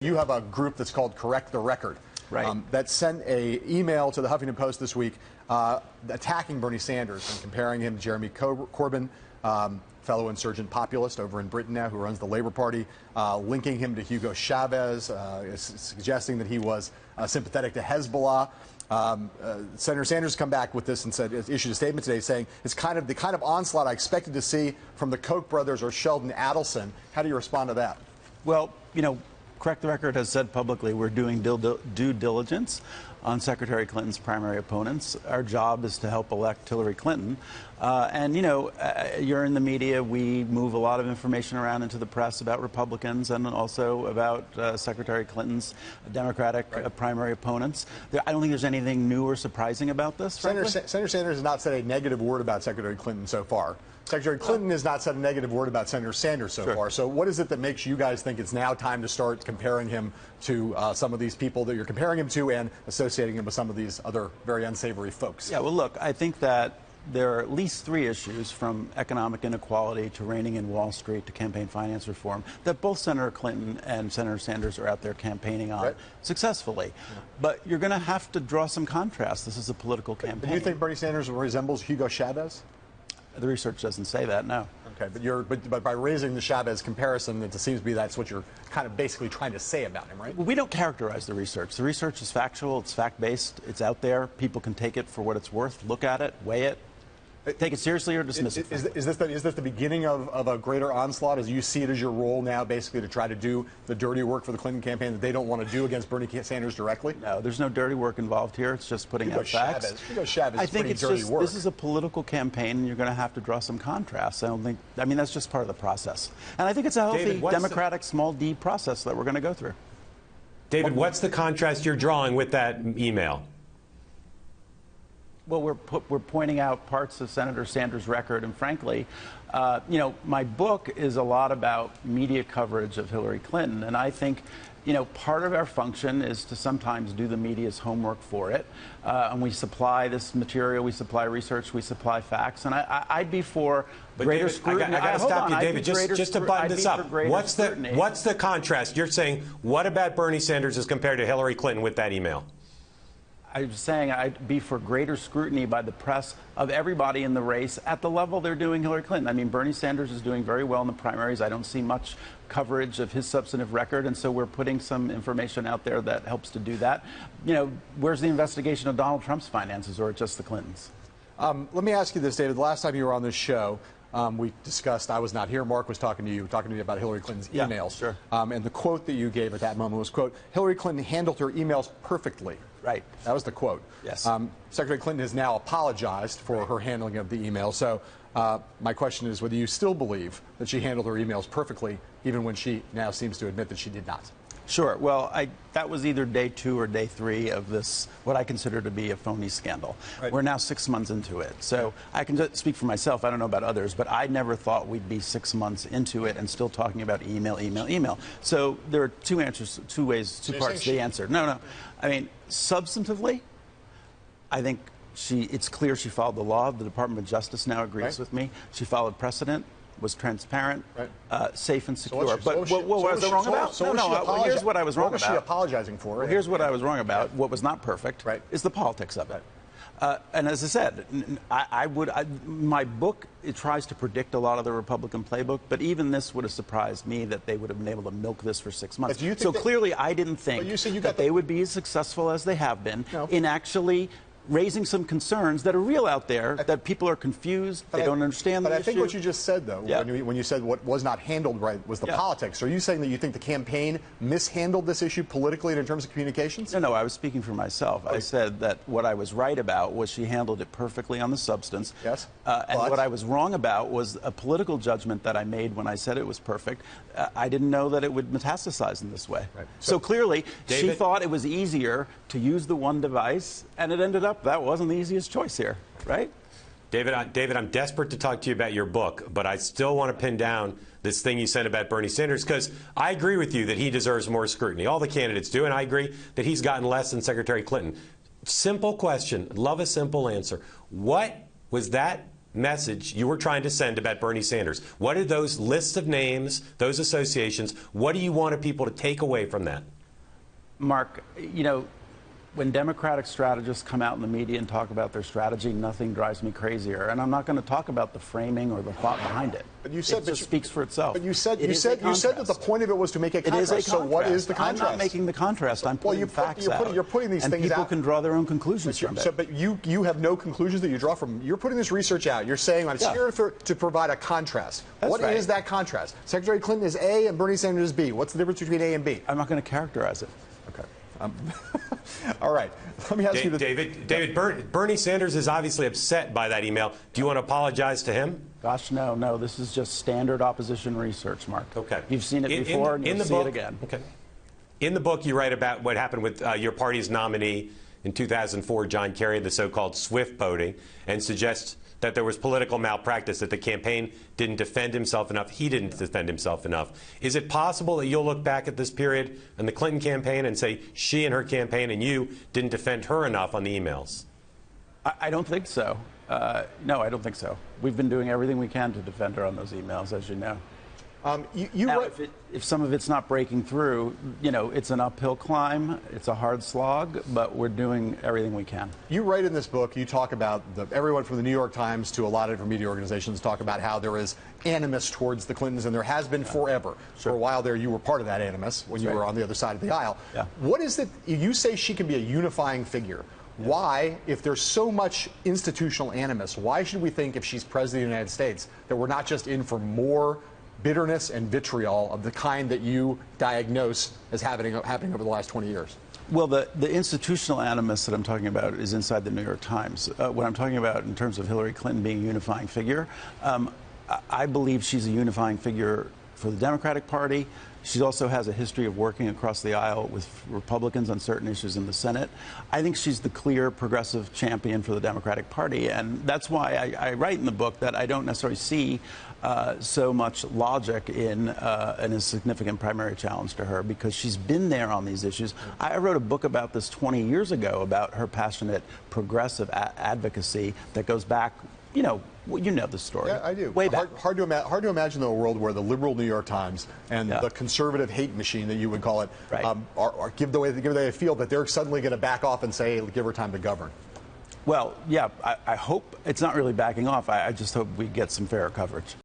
You have a group that's called Correct the Record. Right. That sent an email to the Huffington Post this week attacking Bernie Sanders and comparing him to Jeremy Corbyn, fellow insurgent populist over in Britain now who runs the Labour Party, linking him to Hugo Chavez, suggesting that he was sympathetic to Hezbollah. Senator Sanders come back with this and issued a statement today saying it's the kind of onslaught I expected to see from the Koch brothers or Sheldon Adelson. How do you respond to that? Well, Correct the Record has said publicly we're doing due diligence on Secretary Clinton's primary opponents. Our job is to help elect Hillary Clinton. You're in the media. We move a lot of information around into the press about Republicans and also about Secretary Clinton's Democratic primary opponents. I don't think there's anything new or surprising about this. Senator Sanders has not said a negative word about Secretary Clinton so far. Secretary Clinton has not said a negative word about Senator Sanders so far. So what is it that makes you guys think it's now time to start comparing him to some of these people that you're comparing him to and associating him with some of these other very unsavory folks? Yeah, well, look, I think that there are at least three issues, from economic inequality to reining in Wall Street to campaign finance reform, that both Senator Clinton and Senator Sanders are out there campaigning on successfully. Yeah. But you're going to have to draw some contrast. This is a political campaign. Do you think Bernie Sanders resembles Hugo Chavez? The research doesn't say that, no. Okay, but by raising the Chavez comparison, it seems to be that's what you're kind of basically trying to say about him, right? Well, we don't characterize the research. The research is factual, it's fact-based, it's out there. People can take it for what it's worth, look at it, weigh it, take it seriously or dismiss it. Is this the beginning of a greater onslaught as you see it as your role now, basically to try to do the dirty work for the Clinton campaign that they don't want to do against Bernie Sanders directly? No, there's no dirty work involved here. It's just putting out facts. Hugo Chavez I think it's dirty work. This is a political campaign, and you're going to have to draw some contrasts. I mean, that's just part of the process. And I think it's a healthy, democratic, small d process that we're going to go through. David, what's the contrast you're drawing with that email? Well, we're pointing out parts of Senator Sanders' record, and frankly, my book is a lot about media coverage of Hillary Clinton, and I think, part of our function is to sometimes do the media's homework for it, and we supply this material, we supply research, we supply facts, and I'd be for greater scrutiny. I got to stop you, David, just to button this up. What's the contrast? You're saying, what about Bernie Sanders as compared to Hillary Clinton with that email? I was saying I'd be for greater scrutiny by the press of everybody in the race at the level they're doing Hillary Clinton. I mean, Bernie Sanders is doing very well in the primaries. I don't see much coverage of his substantive record, and so we're putting some information out there that helps to do that. Where's the investigation of Donald Trump's finances, or just the Clintons? Let me ask you this, David. The last time you were on this show, we discussed, I was not here, Mark was talking to me about Hillary Clinton's emails. Sure. And the quote that you gave at that moment was, quote, Hillary Clinton handled her emails perfectly. Right. That was the quote. Yes. Secretary Clinton has now apologized for her handling of the email. So my question is whether you still believe that she handled her emails perfectly, even when she now seems to admit that she did not. Sure. Well, that was either day 2 or day 3 of this, what I consider to be a phony scandal. Right. We're now 6 months into it. So I can just speak for myself. I don't know about others, but I never thought we'd be 6 months into it and still talking about email. So there are two answers, two parts to the answer. No. I mean, substantively, I think it's clear she followed the law. The Department of Justice now agrees with me. She followed precedent, was transparent, safe and secure. What was I wrong about? Here's what I was wrong about. What was she apologizing for? Well, here's what I was wrong about. What was not perfect is the politics of it. And as I said, my book, it tries to predict a lot of the Republican playbook, but even this would have surprised me that they would have been able to milk this for 6 months. So clearly I didn't think that they would be as successful as they have been in actually raising some concerns that are real out there, that people are confused, they don't understand the issue. But I think what you just said, though, when you said what was not handled right was the politics. Are you saying that you think the campaign mishandled this issue politically and in terms of communications? No, I was speaking for myself. I said that what I was right about was she handled it perfectly on the substance. Yes. And what I was wrong about was a political judgment that I made when I said it was perfect. I didn't know that it would metastasize in this way. Right. So clearly, she thought it was easier to use the one device, and it ended up that wasn't the easiest choice here, right? David, I'm desperate to talk to you about your book, but I still want to pin down this thing you said about Bernie Sanders, because I agree with you that he deserves more scrutiny. All the candidates do, and I agree that he's gotten less than Secretary Clinton. Simple question. Love a simple answer. What was that message you were trying to send about Bernie Sanders? What are those lists of names, those associations? What do you want people to take away from that? Mark, you know, when Democratic strategists come out in the media and talk about their strategy, nothing drives me crazier. And I'm not going to talk about the framing or the thought behind it. But you said it just speaks for itself. But you said that the point of it was to make a contrast. It is a contrast. So what is the contrast? I'm not making the contrast. I'm putting facts out. You're putting these and things out. People can draw their own conclusions from it. But you have no conclusions that you draw from. You're putting this research out. You're saying I'm here to provide a contrast. What is that contrast? Secretary Clinton is A and Bernie Sanders is B. What's the difference between A and B? I'm not going to characterize it. Okay. All right. Let me ask you this. David, Bernie Sanders is obviously upset by that email. Do you want to apologize to him? Gosh, no. This is just standard opposition research, Mark. Okay. You've seen it before, and you'll see it again. Okay. In the book, you write about what happened with your party's nominee in 2004, John Kerry, the so-called Swift voting, and suggest that there was political malpractice, that the campaign didn't defend himself enough. He didn't defend himself enough. Is it possible that you'll look back at this period in the Clinton campaign and say she and her campaign and you didn't defend her enough on the emails? I don't think so. No, I don't think so. We've been doing everything we can to defend her on those emails, as you know. Now, if some of it's not breaking through, you know, it's an uphill climb. It's a hard slog, but we're doing everything we can. You write in this book, you talk about everyone from the New York Times to a lot of different media organizations talk about how there is animus towards the Clintons, and there has been forever. For a while there, you were part of that animus when you were on the other side of the aisle. Yeah. What is it? You say she can be a unifying figure. Why, if there's so much institutional animus, why should we think if she's president of the United States that we're not just in for more bitterness and vitriol of the kind that you diagnose as happening over the last 20 years? Well, the institutional animus that I'm talking about is inside the New York Times. What I'm talking about in terms of Hillary Clinton being a unifying figure, I believe she's a unifying figure for the Democratic Party. She also has a history of working across the aisle with Republicans on certain issues in the Senate. I think she's the clear progressive champion for the Democratic Party, and that's why I write in the book that I don't necessarily see so much logic in a significant primary challenge to her, because she's been there on these issues. I wrote a book about this 20 years ago about her passionate progressive advocacy that goes back, you know the story. Yeah, I do. Way back. Hard to imagine, though, a world where the liberal New York Times and the conservative hate machine that you would call it give the way they feel that they're suddenly going to back off and say, give her time to govern. Well, yeah, I hope it's not really backing off. I just hope we get some fairer coverage.